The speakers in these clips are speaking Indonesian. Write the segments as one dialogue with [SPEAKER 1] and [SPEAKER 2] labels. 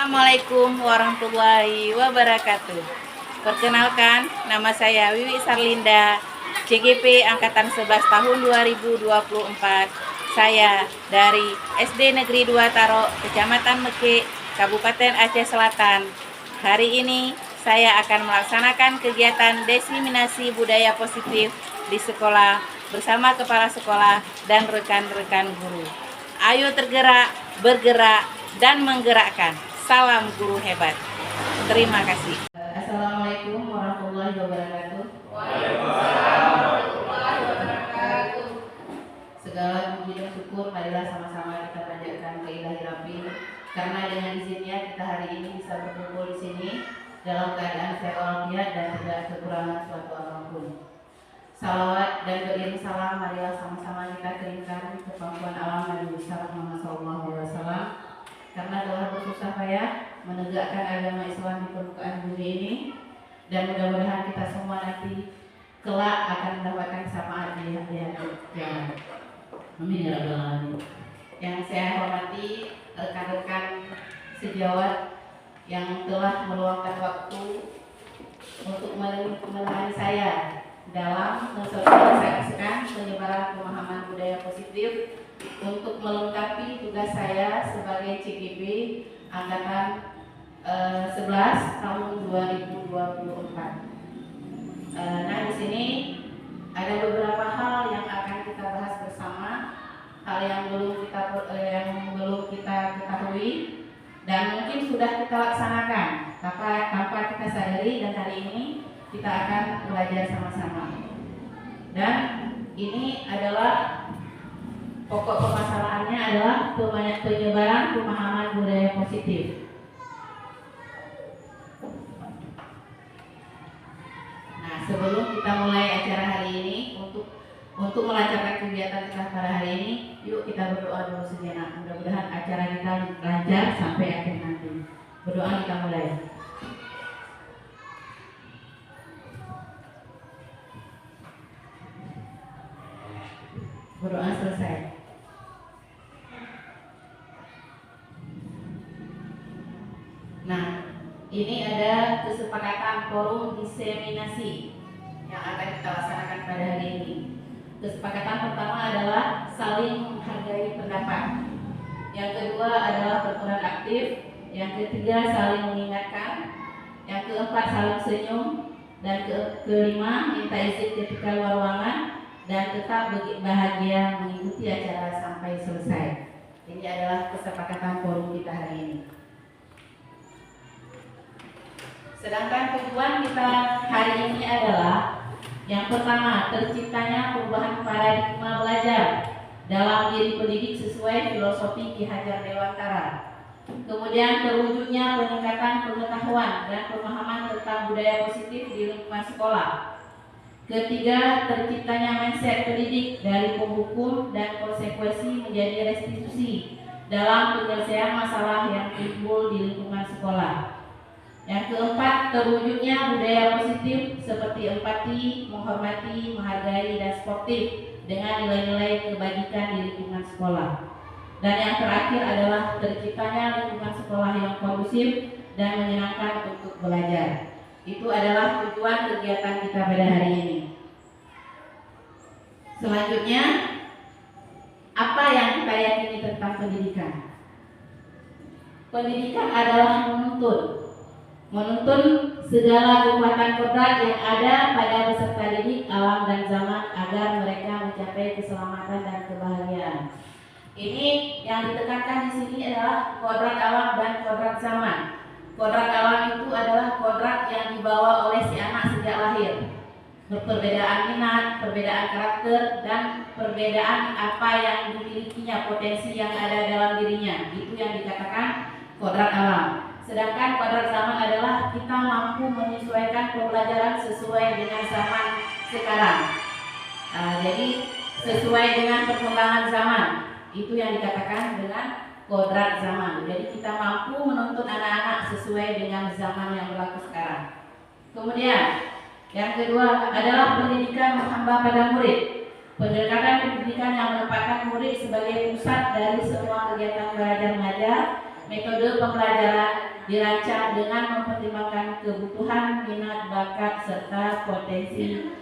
[SPEAKER 1] Assalamualaikum warahmatullahi wabarakatuh. Perkenalkan, nama saya Wiwi Sarlinda, CGP Angkatan 11 tahun 2024. Saya dari SD Negeri 2 Taro, Kecamatan Meke, Kabupaten Aceh Selatan. Hari ini saya akan melaksanakan kegiatan diseminasi budaya positif di sekolah bersama kepala sekolah dan rekan-rekan guru. Ayo tergerak, bergerak, dan menggerakkan. Salam guru hebat. Terima kasih. Assalamualaikum warahmatullahi wabarakatuh.
[SPEAKER 2] Waalaikumsalam warahmatullahi wabarakatuh.
[SPEAKER 1] Segala puji dan syukur marilah sama-sama kita panjatkan ke Ilahi Rabbi, karena dengan izinnya kita hari ini bisa berkumpul di sini dalam keadaan sehat walafiat dan tidak kekurangan suatu apapun. Salawat dan beriring salam marilah sama-sama kita kirimkan ke pangkuan alam Nabi besar Muhammad SAW, karena telah bersusah payah menegakkan agama Islam di permukaan bumi ini, dan mudah-mudahan kita semua nanti kelak akan mendapatkan syafaat di hari kiamat. Amin ya rabbal alamin. Yang saya hormati rekan-rekan sejawat yang telah meluangkan waktu untuk menemani saya dalam mensosialisasikan penyebaran pemahaman budaya positif untuk melengkapi tugas saya sebagai CGP Angkatan 11 tahun 2024. Nah, di sini ada beberapa hal yang akan kita bahas bersama, hal yang belum kita ketahui dan mungkin sudah kita laksanakan tanpa kita sadari, dan hari ini kita akan belajar sama-sama. Dan ini adalah pokok permasalahannya adalah penyebaran pemahaman budaya positif. Nah, sebelum kita mulai acara hari ini, untuk melancarkan kegiatan kita pada hari ini, yuk kita berdoa dulu sejenak. Mudah-mudahan acara kita lancar sampai akhir nanti. Berdoa, kita mulai. Berdoa selesai. Nah, ini ada kesepakatan forum diseminasi yang akan kita laksanakan pada hari ini. Kesepakatan pertama adalah saling menghargai pendapat. Yang kedua adalah berperan aktif. Yang ketiga saling mengingatkan. Yang keempat saling senyum. Dan kelima minta izin ketika luar ruangan dan tetap bahagia mengikuti acara sampai selesai. Ini adalah kesepakatan forum kita hari ini. Sedangkan tujuan kita hari ini adalah yang pertama, terciptanya perubahan paradigma belajar dalam diri pendidik sesuai filosofi Ki Hajar Dewantara. Kemudian terwujudnya peningkatan pengetahuan dan pemahaman tentang budaya positif di lingkungan sekolah. Ketiga, terciptanya mindset pendidik dari penghukum dan konsekuensi menjadi restitusi dalam penyelesaian masalah yang timbul di lingkungan sekolah. Yang keempat, terwujudnya budaya positif seperti empati, menghormati, menghargai, dan sportif dengan nilai-nilai kebajikan di lingkungan sekolah. Dan yang terakhir adalah terciptanya lingkungan sekolah yang kondusif dan menyenangkan untuk belajar. Itu adalah tujuan kegiatan kita pada hari ini. Selanjutnya, apa yang kita yakini tentang pendidikan? Pendidikan adalah menuntun segala kekuatan kodrat yang ada pada peserta didik alam dan zaman agar mereka mencapai keselamatan dan kebahagiaan. Ini yang ditekankan di sini adalah kodrat alam dan kodrat zaman. Kodrat alam itu adalah kodrat yang dibawa oleh si anak sejak lahir. Perbedaan minat, perbedaan karakter, dan perbedaan apa yang dimilikinya, potensi yang ada dalam dirinya. Itu yang dikatakan kodrat alam. Sedangkan kodrat zaman adalah kita mampu menyesuaikan pembelajaran sesuai dengan zaman sekarang. Jadi sesuai dengan perkembangan zaman. Itu yang dikatakan dengan kodrat zaman. Jadi kita mampu menuntun anak-anak sesuai dengan zaman yang berlaku sekarang. Kemudian yang kedua adalah pendidikan menghamba pada murid. Pendekatan pendidikan yang menempatkan murid sebagai pusat dari semua kegiatan belajar mengajar, metode pembelajaran, dirancang dengan mempertimbangkan kebutuhan, minat, bakat, serta potensi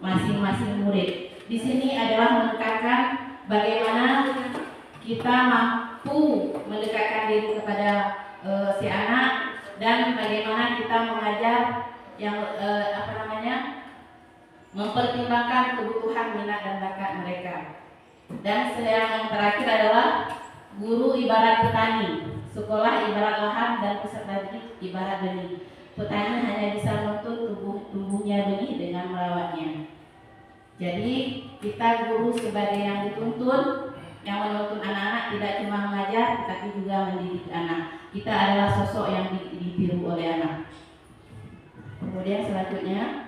[SPEAKER 1] masing-masing murid. Di sini adalah menekankan bagaimana kita mampu mendekatkan diri kepada si anak dan bagaimana kita mengajar yang mempertimbangkan kebutuhan, minat, dan bakat mereka. Dan yang terakhir adalah guru ibarat petani, sekolah ibarat lahan, dan peserta didik ibarat benih. Petani hanya bisa menuntun tumbuhnya benih dengan merawatnya. Jadi kita guru sebagai yang dituntun, yang menuntun anak-anak, tidak cuma mengajar tapi juga mendidik anak. Kita adalah sosok yang ditiru oleh anak. Kemudian selanjutnya,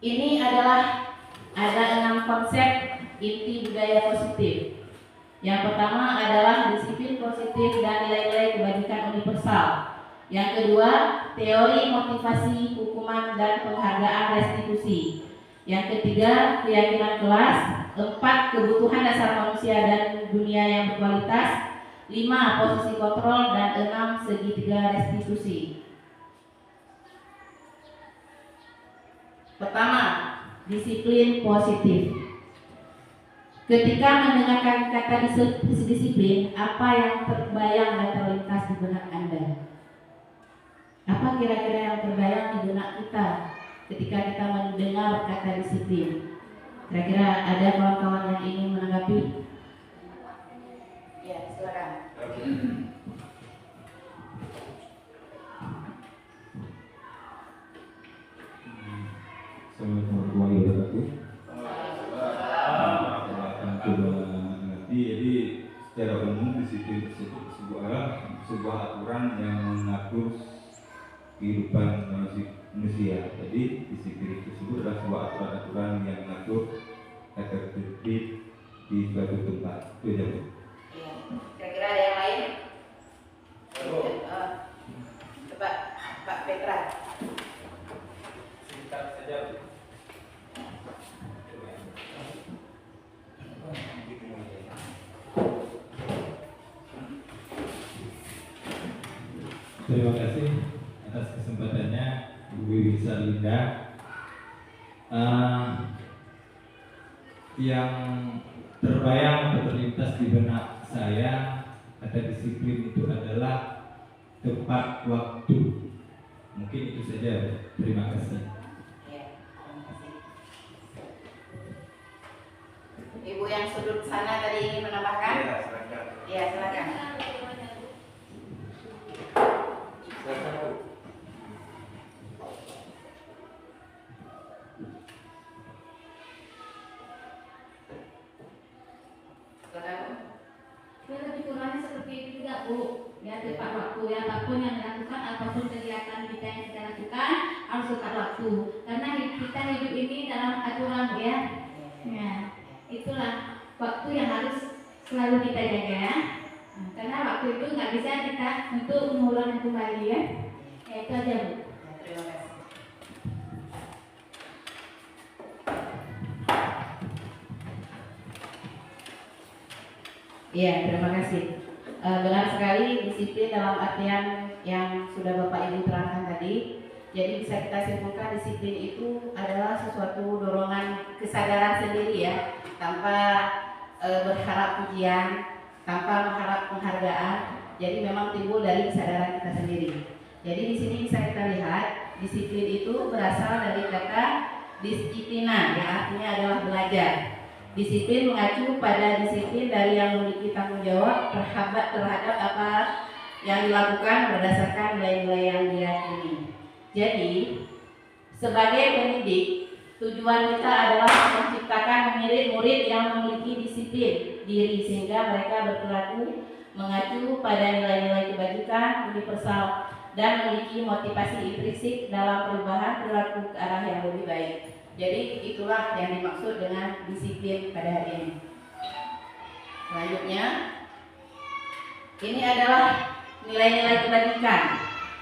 [SPEAKER 1] ini adalah ada 6 konsep inti budaya positif. Yang pertama adalah disiplin positif dan nilai-nilai kebajikan universal. Yang kedua, teori motivasi, hukuman, dan penghargaan restitusi. Yang ketiga, keyakinan kelas. 4, kebutuhan dasar manusia dan dunia yang berkualitas. 5, posisi kontrol, dan 6, segitiga restitusi. Pertama, disiplin positif. Ketika mendengarkan kata disiplin, apa yang terbayang dan terlintas di benak Anda? Apa kira-kira yang terbayang di benak kita ketika kita mendengar kata disiplin? Kira-kira ada kawan-kawan yang ingin menanggapi? Ya, silakan.
[SPEAKER 3] Assalamualaikum warahmatullahi wabarakatuh. Jadi secara umum disiplin tersebut sebuah aturan yang mengatur kehidupan manusia. Jadi disiplin tersebut adalah sebuah aturan yang mengatur tata tertib di suatu tempat. Itu aja.
[SPEAKER 1] Kira-kira ada yang lain? Coba Pak Petra.
[SPEAKER 3] Singkat saja. Terima kasih atas kesempatannya Bu Wiwi Sarlinda. Yang terbayang atau terlintas di benak saya kata disiplin itu adalah tepat waktu. Mungkin itu saja. Terima kasih.
[SPEAKER 1] Ibu yang sudut sana tadi ingin menambahkan?
[SPEAKER 2] Ya, silakan.
[SPEAKER 1] Ya, silakan.
[SPEAKER 4] Lebih kurangnya seperti itu juga Bu. Ya, tepat waktu. Ya, apapun yang dilakukan, apapun kegiatan kita yang kita lakukan harus tepat waktu. Karena kita hidup ini dalam aturan ya. Ya, itulah waktu yang harus selalu kita jaga. Nah, karena waktu itu nggak bisa kita untuk mengulang kembali ya. Ya, itu aja Bu.
[SPEAKER 1] Terima kasih. Iya, terima kasih. Benar sekali, disiplin dalam artian yang sudah Bapak Ibu terangkan tadi. Jadi bisa kita simpulkan disiplin itu adalah sesuatu dorongan kesadaran sendiri ya, tanpa berharap pujian, tanpa mengharap penghargaan. Jadi memang timbul dari kesadaran kita sendiri. Jadi di sini bisa kita lihat disiplin itu berasal dari kata disiplina, yang artinya adalah belajar. Disiplin mengacu pada disiplin dari yang memiliki tanggung jawab terhadap apa yang dilakukan berdasarkan nilai-nilai yang diyakini. Jadi, sebagai pendidik, tujuan kita adalah menciptakan murid-murid yang memiliki disiplin diri sehingga mereka berperilaku mengacu pada nilai-nilai kebajikan universal dan memiliki motivasi intrinsik dalam perubahan perilaku ke arah yang lebih baik. Jadi itulah yang dimaksud dengan disiplin pada hari ini. Selanjutnya, ini adalah nilai-nilai kebajikan.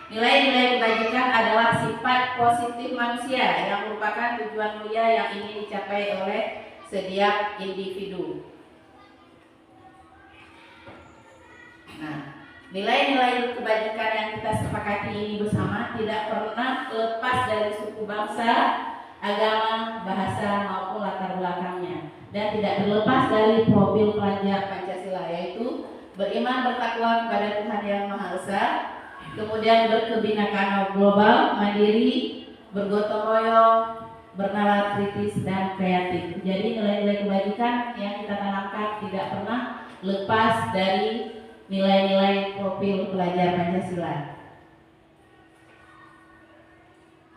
[SPEAKER 1] Nilai-nilai kebajikan adalah sifat positif manusia yang merupakan tujuan mulia yang ingin dicapai oleh setiap individu. Nah, Nilai-nilai kebajikan yang kita sepakati ini bersama tidak pernah lepas dari suku bangsa, agama, bahasa maupun latar belakangnya, dan tidak terlepas dari profil pelajar Pancasila, yaitu beriman bertakwa kepada Tuhan Yang Maha Esa, kemudian berkebinekaan global, mandiri, bergotong royong, bernalar kritis dan kreatif. Jadi nilai-nilai kebajikan yang kita tanamkan tidak pernah lepas dari nilai-nilai profil pelajar Pancasila.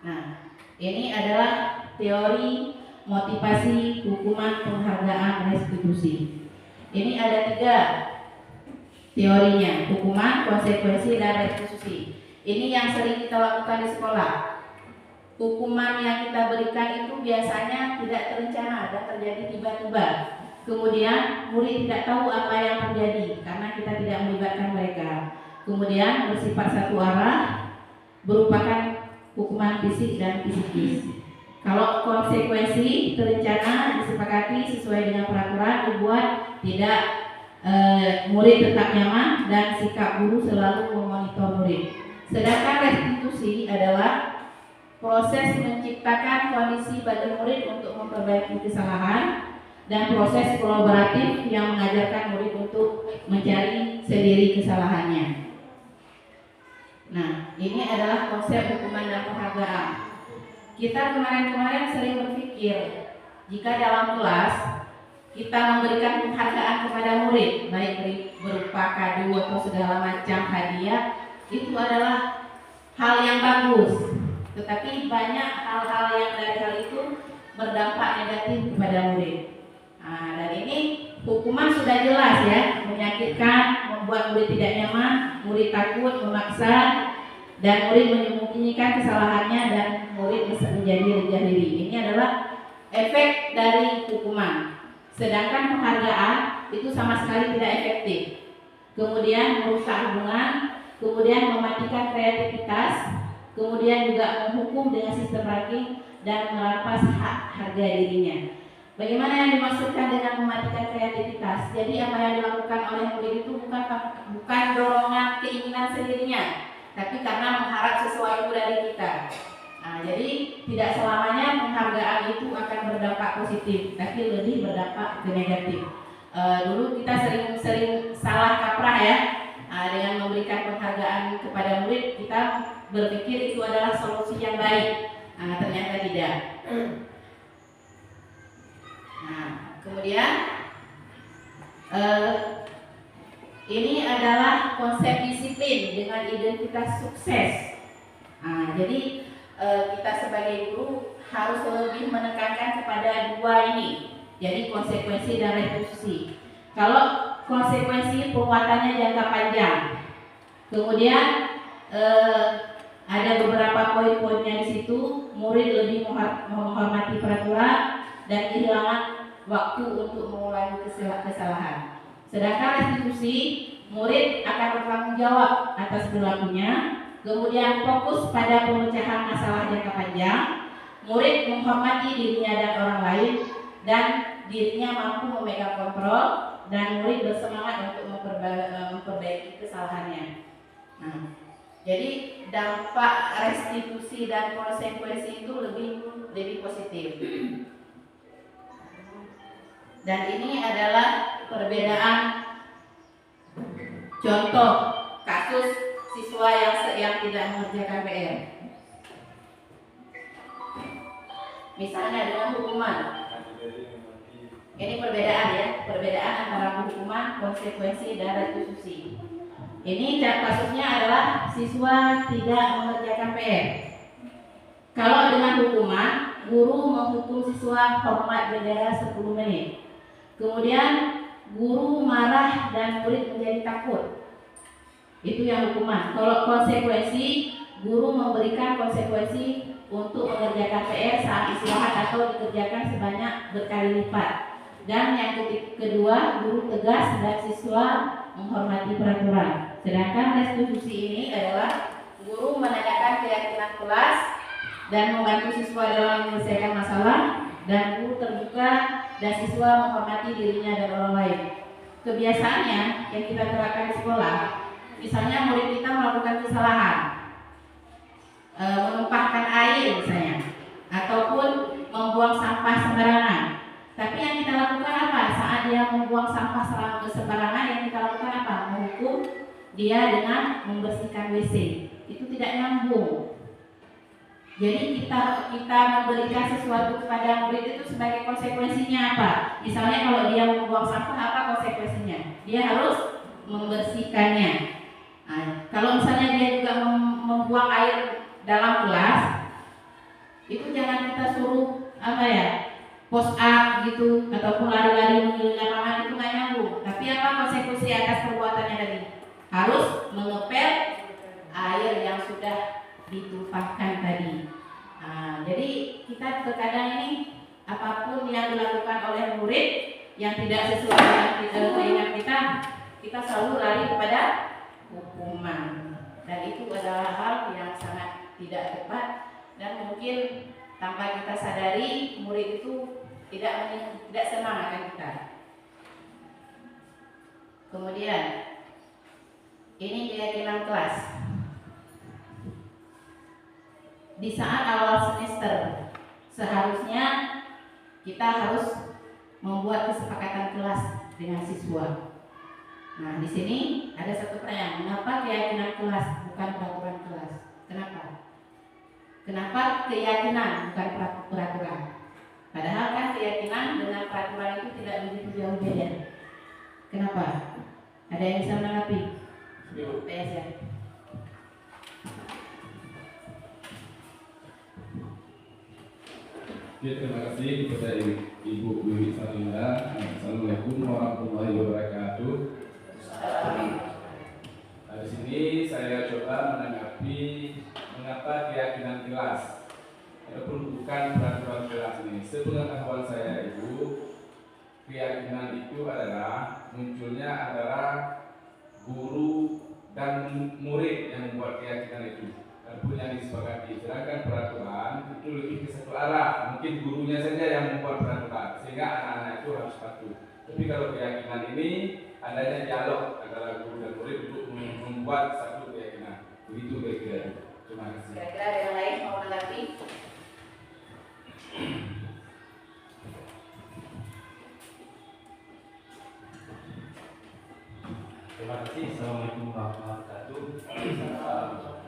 [SPEAKER 1] Nah, ini adalah teori motivasi hukuman penghargaan restitusi. Ini ada 3 teorinya: hukuman, konsekuensi, dan restitusi. Ini yang sering kita lakukan di sekolah. Hukuman yang kita berikan itu biasanya tidak terencana dan terjadi tiba-tiba. Kemudian murid tidak tahu apa yang terjadi karena kita tidak melibatkan mereka. Kemudian bersifat satu arah, merupakan hukuman fisik dan psikis. Kalau konsekuensi terencana, disepakati sesuai dengan peraturan, dibuat tidak, murid tetap nyaman dan sikap guru selalu memonitor murid. Sedangkan restitusi adalah proses menciptakan kondisi bagi murid untuk memperbaiki kesalahan, dan proses kolaboratif yang mengajarkan murid untuk mencari sendiri kesalahannya. Nah, ini adalah konsep hukuman dan penghargaan. Kita kemarin-kemarin sering berpikir, jika dalam kelas kita memberikan penghargaan kepada murid, baik berupa kado atau segala macam hadiah, itu adalah hal yang bagus. Tetapi banyak hal-hal yang dari hal itu berdampak negatif kepada murid. Nah, dan ini hukuman sudah jelas ya, menyakitkan, membuat murid tidak nyaman, murid takut, memaksa, dan murid menyembunyikan kesalahannya, dan murid bisa menjadi rendah diri. Ini adalah efek dari hukuman. Sedangkan penghargaan itu sama sekali tidak efektif. Kemudian merusak hubungan, kemudian mematikan kreativitas, kemudian juga menghukum dengan sistem ranking dan merampas hak harga dirinya. Bagaimana yang dimaksudkan dengan mematikan kreativitas? Jadi apa yang dilakukan oleh murid itu bukan dorongan keinginan sendirinya, tapi karena mengharap sesuatu dari kita. Nah, jadi tidak selamanya penghargaan itu akan berdampak positif, tapi lebih berdampak ke negatif. Dulu kita sering salah kaprah ya, dengan memberikan penghargaan kepada murid, kita berpikir itu adalah solusi yang baik. Ternyata tidak. Nah, kemudian ini adalah konsep disiplin dengan identitas sukses. Jadi kita sebagai guru harus lebih menekankan kepada 2 ini. Jadi konsekuensi dan restitusi. Kalau konsekuensi penguatannya jangka panjang, kemudian ada beberapa poin-poinnya di situ. Murid lebih menghormati peraturan dan kehilangan waktu untuk mengulangi kesalahan. Sedangkan restitusi, murid akan bertanggung jawab atas perilakunya, kemudian fokus pada pemecahan masalah jangka panjang. Murid menghormati dirinya dan orang lain, dan dirinya mampu memegang kontrol, dan murid bersemangat untuk memperbaiki kesalahannya. Nah, jadi dampak restitusi dan konsekuensi itu lebih positif. Dan ini adalah perbedaan contoh kasus siswa yang tidak mengerjakan PR. Misalnya dengan hukuman. Ini perbedaan ya, perbedaan antara hukuman, konsekuensi, dan restitusi. Ini kasusnya adalah siswa tidak mengerjakan PR. Kalau dengan hukuman, guru menghukum siswa hormat bendera 10 menit. Kemudian guru marah dan murid menjadi takut. Itu yang hukuman. Kalau konsekuensi, guru memberikan konsekuensi untuk mengerjakan PR saat istirahat atau dikerjakan sebanyak berkali lipat. Dan yang kedua, guru tegas dan siswa menghormati peraturan. Sedangkan restitusi ini adalah guru menanyakan keyakinan kelas dan membantu siswa dalam menyelesaikan masalah, dan guru terbuka dan siswa menghormati dirinya dan orang lain. Kebiasaannya yang kita terapkan di sekolah, misalnya murid kita melakukan kesalahan, menumpahkan air misalnya, ataupun membuang sampah sembarangan. Tapi yang kita lakukan apa? Saat dia membuang sampah sembarangan, yang kita lakukan apa? Menghukum dia dengan membersihkan WC. Itu tidak nyambung. Jadi kita memberikan sesuatu kepada murid itu sebagai konsekuensinya apa? Misalnya kalau dia membuang sampah, apa konsekuensinya? Dia harus membersihkannya. Nah, kalau misalnya dia juga membuang air dalam kelas, itu jangan kita suruh push up gitu ataupun lari-lari mengelilingi lapangan, itu nggak nyambung. Tapi apa konsekuensi atas perbuatannya tadi? Harus mengepel air yang sudah ditumpahkan tadi. Nah, jadi kita terkadang ini apapun yang dilakukan oleh murid yang tidak sesuai dengan keinginan kita selalu lari kepada hukuman. Dan itu adalah hal yang sangat tidak tepat, dan mungkin tanpa kita sadari murid itu tidak senang akan kita. Kemudian ini keyakinan kelas. Di saat awal semester seharusnya kita harus membuat kesepakatan kelas dengan siswa. Nah, di sini ada satu pertanyaan, mengapa keyakinan kelas bukan peraturan kelas? Kenapa? Kenapa keyakinan bukan peraturan? Padahal kan keyakinan dengan peraturan itu tidak begitu jauh beda. Kenapa? Ada yang bisa menanggapi? PS ya.
[SPEAKER 2] Ya, terima kasih kepada Ibu Wiwi Sarinda. Assalamualaikum warahmatullahi wabarakatuh. Nah, di sini saya coba menanggapi mengapa keyakinan kelas ataupun bukan peraturan kelas ini. Sepengetahuan saya Ibu, keyakinan itu adalah munculnya adalah guru dan murid yang membuat keyakinan itu. Yang disepakati, sedangkan peraturan itu lebih ke satu arah, mungkin gurunya saja yang membuat peraturan sehingga anak-anak itu harus patuh. Tapi kalau keyakinan ini adanya dialog antara guru dan murid untuk membuat satu keyakinan. Begitu kira-kira. Terima kasih.
[SPEAKER 1] Kira-kira ada yang lain mau menanggapi?
[SPEAKER 5] Terima kasih. Assalamualaikum warahmatullahi wabarakatuh.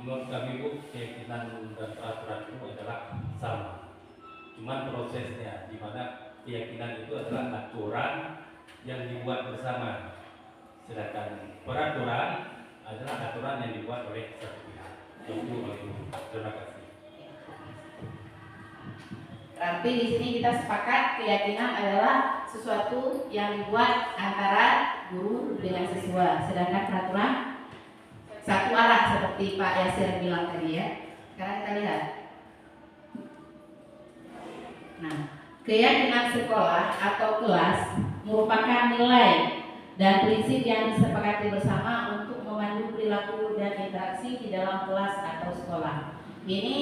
[SPEAKER 5] Menurut kami Bu, keyakinan dan peraturan itu adalah sama. Cuman prosesnya, di mana keyakinan itu adalah aturan yang dibuat bersama. Sedangkan peraturan adalah aturan yang dibuat oleh satu pihak. Itu oleh guru. Terima kasih.
[SPEAKER 1] Tapi di sini kita sepakat keyakinan adalah sesuatu yang dibuat antara guru dengan siswa. Sedangkan peraturan satu arah seperti Pak Yasir bilang tadi ya. Sekarang kita lihat. Nah, keyakinan sekolah atau kelas merupakan nilai dan prinsip yang disepakati bersama untuk memandu perilaku dan interaksi di dalam kelas atau sekolah. Ini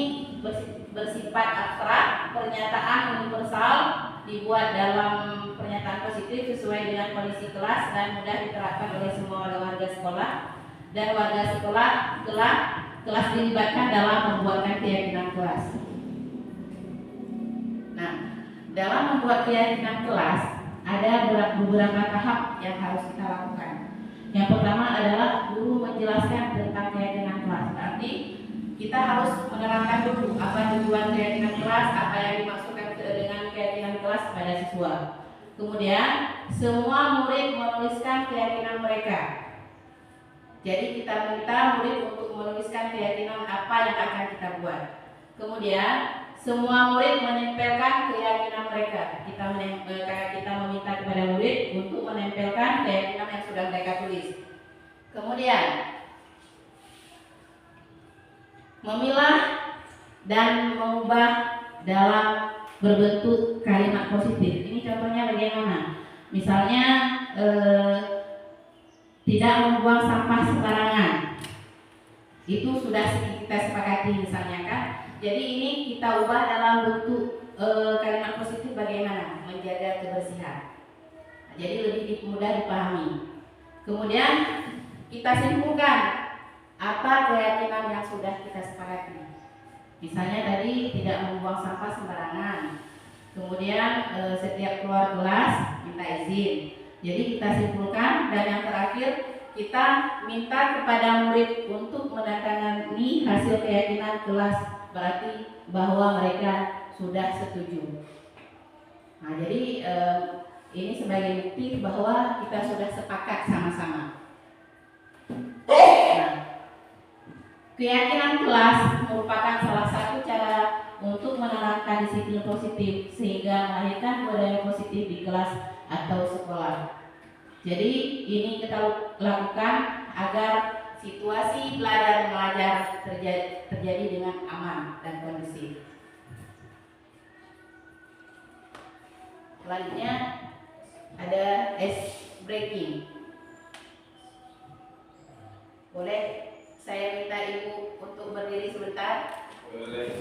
[SPEAKER 1] bersifat abstrak, pernyataan universal, dibuat dalam pernyataan positif sesuai dengan kondisi kelas dan mudah diterapkan oleh semua warga sekolah. Dan warga sekolah kelas dilibatkan dalam membuatkan keyakinan kelas. Nah, dalam membuat keyakinan kelas ada beberapa tahap yang harus kita lakukan. Yang pertama adalah guru menjelaskan tentang keyakinan kelas. Berarti kita harus menerangkan dulu apa tujuan keyakinan kelas, apa yang dimaksudkan dengan keyakinan kelas kepada siswa. Kemudian semua murid menuliskan keyakinan mereka. Jadi kita minta murid untuk menuliskan keyakinan apa yang akan kita buat. Kemudian semua murid menempelkan keyakinan mereka. Kita meminta kepada murid untuk menempelkan keyakinan yang sudah mereka tulis. Kemudian memilah dan mengubah dalam berbentuk kalimat positif. Ini contohnya bagaimana? Misalnya tidak membuang sampah sembarangan. Itu sudah kita sepakati misalnya kan. Jadi ini kita ubah dalam bentuk kalimat positif bagaimana? Menjaga kebersihan. Jadi lebih mudah dipahami. Kemudian kita simpulkan apa keyakinan yang sudah kita sepakati. Misalnya tadi tidak membuang sampah sembarangan. Kemudian setiap keluar kelas minta izin. Jadi kita simpulkan, dan yang terakhir kita minta kepada murid untuk menandatangani hasil keyakinan kelas, berarti bahwa mereka sudah setuju. Nah, jadi ini sebagai bukti bahwa kita sudah sepakat sama-sama. Nah, keyakinan kelas merupakan salah satu cara untuk menanamkan disiplin positif sehingga melahirkan budaya positif di kelas atau sekolah. Jadi ini kita lakukan agar situasi belajar mengajar terjadi dengan aman dan kondusif. Selanjutnya ada ice breaking. Boleh saya minta Ibu untuk berdiri sebentar?
[SPEAKER 2] Boleh.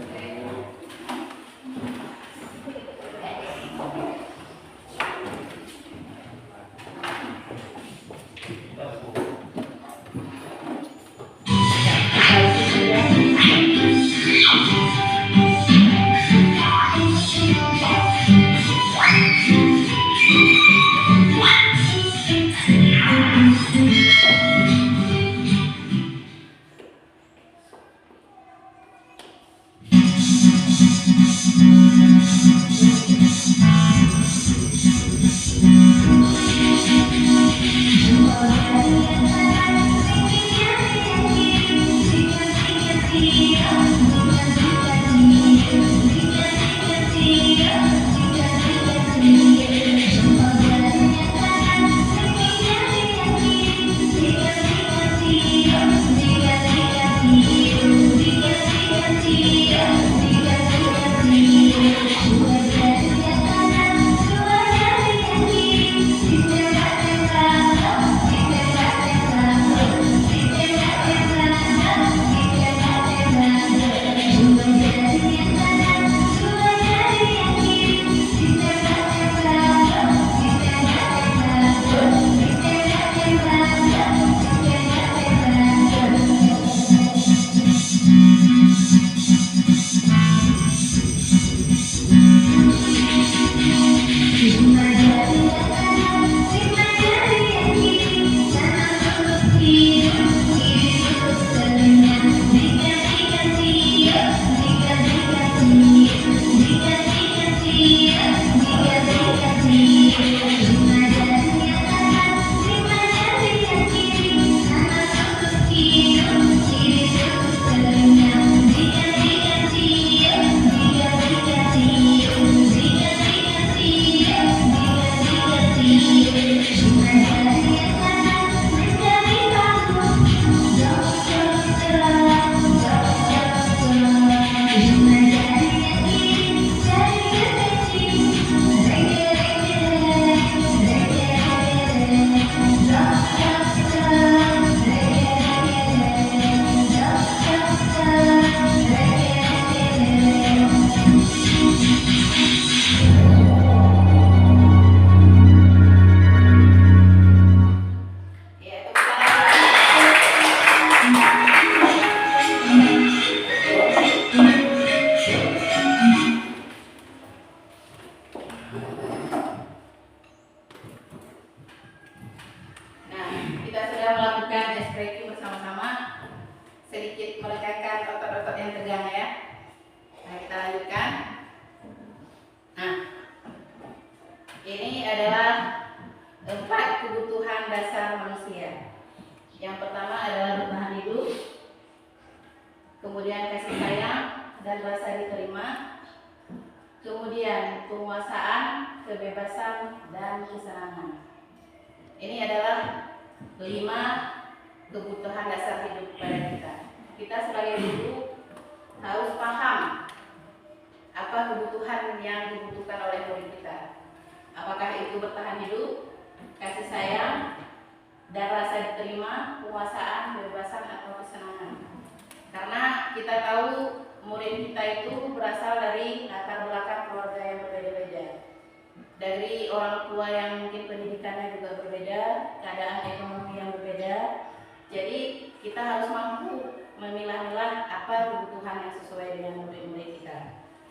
[SPEAKER 1] kita harus mampu memilah-milah apa kebutuhan yang sesuai dengan murid-murid kita.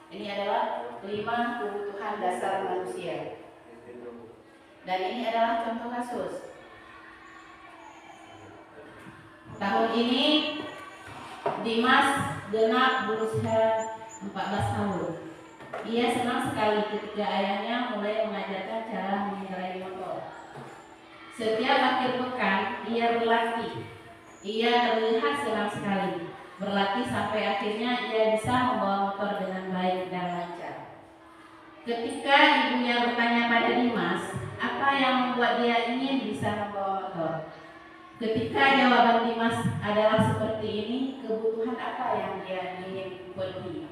[SPEAKER 1] Ini adalah 5 kebutuhan dasar manusia. Dan ini adalah contoh kasus. Tahun ini Dimas genap berusia 14 tahun. Ia senang sekali ketika ayahnya mulai mengajarkan cara mengendarai motor. Setiap akhir pekan ia berlatih. Ia terlihat senang sekali berlatih sampai akhirnya ia bisa membawa motor dengan baik dan lancar. Ketika ibunya bertanya pada Dimas, apa yang membuat dia ingin bisa membawa motor? Ketika jawaban Dimas adalah seperti ini, kebutuhan apa yang dia ingin penuhi?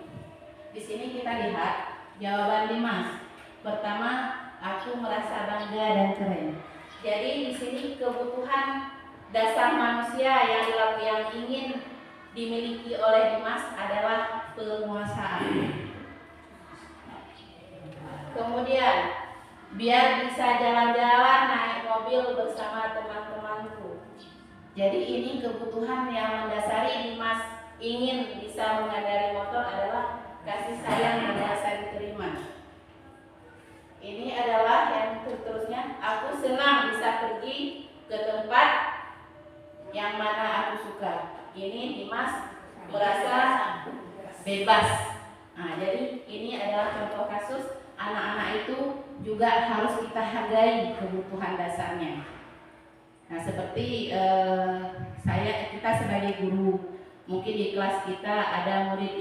[SPEAKER 1] Di sini kita lihat jawaban Dimas. Pertama, aku merasa bangga dan keren. Jadi di sini kebutuhan dasar manusia yang ingin dimiliki oleh Dimas adalah penguasaan. Kemudian, biar bisa jalan-jalan naik mobil bersama teman-temanku. Jadi ini kebutuhan yang mendasari Dimas ingin bisa mengendarai motor adalah kasih sayang yang merasa diterima. Ini adalah yang seterusnya, aku senang bisa pergi ke tempat yang mana aku suka. Ini Dimas merasa bebas. Nah, jadi ini adalah contoh kasus anak-anak itu juga harus kita hargai kebutuhan dasarnya. Nah, seperti kita sebagai guru, mungkin di kelas kita ada murid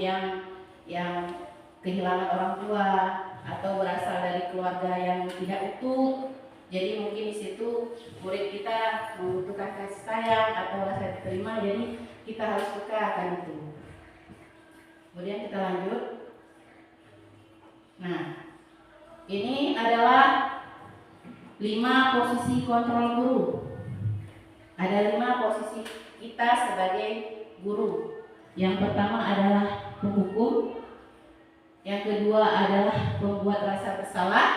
[SPEAKER 1] yang kehilangan orang tua atau berasal dari keluarga yang tidak utuh. Jadi mungkin di situ murid kita membutuhkan kasih sayang atau rasa diterima, jadi kita harus peka akan itu. Kemudian kita lanjut. Nah, ini adalah 5 posisi kontrol guru. Ada 5 posisi kita sebagai guru. Yang pertama adalah penghukum, yang kedua adalah pembuat rasa bersalah,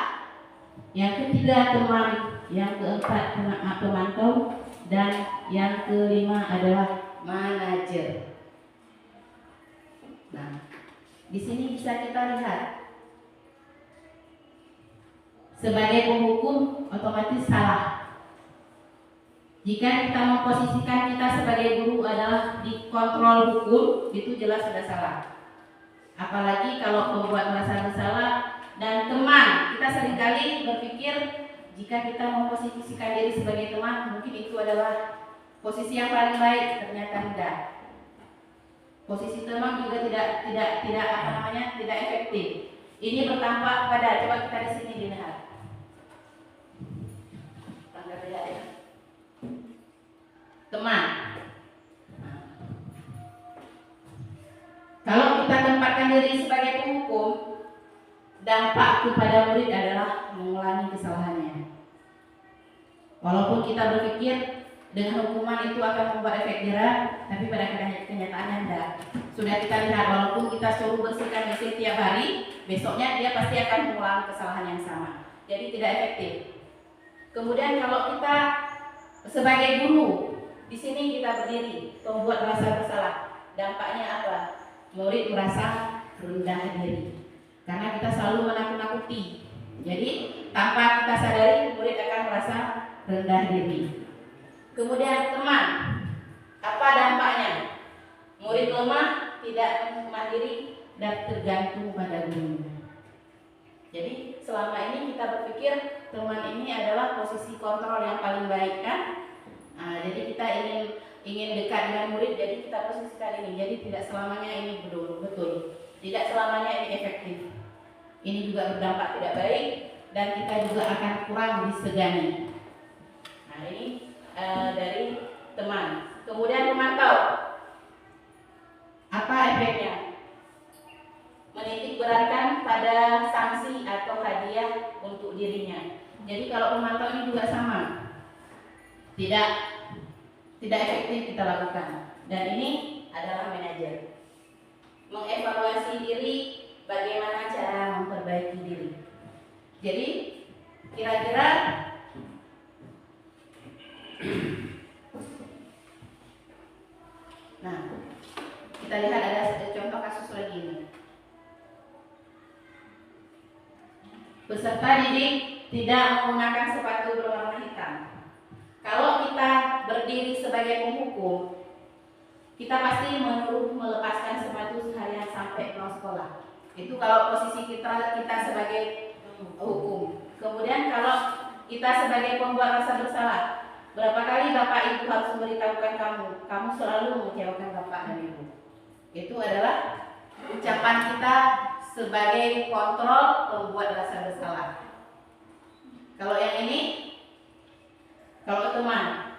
[SPEAKER 1] yang ketiga teman, yang keempat pemantau, dan yang kelima adalah manajer. Nah, di sini bisa kita lihat sebagai penghukum otomatis salah. Jika kita memposisikan kita sebagai guru adalah di kontrol hukum, itu jelas sudah salah. Apalagi kalau pembuat merasa bersalah dan teman, kita seringkali berpikir jika kita memposisikan diri sebagai teman, mungkin itu adalah posisi yang paling baik, ternyata tidak. Posisi teman juga tidak efektif. Ini bertampak pada, coba kita di sini dilihat. Teman. Kalau kita tempatkan diri sebagai penghukum, dampak kepada murid adalah mengulangi kesalahannya. Walaupun kita berpikir dengan hukuman itu akan membuat efek jerah, tapi pada kenyataannya tidak. Sudah kita lihat, walaupun kita suruh bersihkan mesin tiap hari, besoknya dia pasti akan mengulangi kesalahan yang sama. Jadi tidak efektif. Kemudian kalau kita sebagai guru, di sini kita berdiri, membuat rasa bersalah. Dampaknya apa? Murid merasa rendah diri. Karena kita selalu menakut-nakuti. Jadi tanpa kita sadari, murid akan merasa rendah diri. Kemudian teman, apa dampaknya? Murid lemah, tidak mandiri, dan tergantung pada gurunya. Jadi selama ini kita berpikir teman ini adalah posisi kontrol yang paling baik, kan? Nah, jadi kita ingin dekat dengan murid, jadi kita posisikan ini. Jadi tidak selamanya ini betul. Tidak selamanya ini efektif. Ini juga berdampak tidak baik dan kita juga akan kurang disegani. Nah, ini dari teman. Kemudian pemantau. Apa efeknya? Menitik beratkan pada sanksi atau hadiah untuk dirinya. Jadi kalau pemantau ini juga sama. Tidak efektif kita lakukan. Dan ini adalah manajer. Mengevaluasi diri, bagaimana cara memperbaiki diri. Jadi kira-kira Nah, kita lihat ada contoh kasus lagi ini. Peserta didik tidak menggunakan sepatu berwarna hitam. Kalau kita berdiri sebagai penghukum, kita pasti menyuruh melepaskan sepatu seharian sampai pulang sekolah. Itu kalau posisi kita sebagai hukum. Kemudian kalau kita sebagai pembuat rasa bersalah, berapa kali Bapak Ibu harus memberitahukan kamu selalu mengecewakan Bapak dan Ibu. Itu adalah ucapan kita sebagai kontrol pembuat rasa bersalah. Kalau yang ini, kalau teman,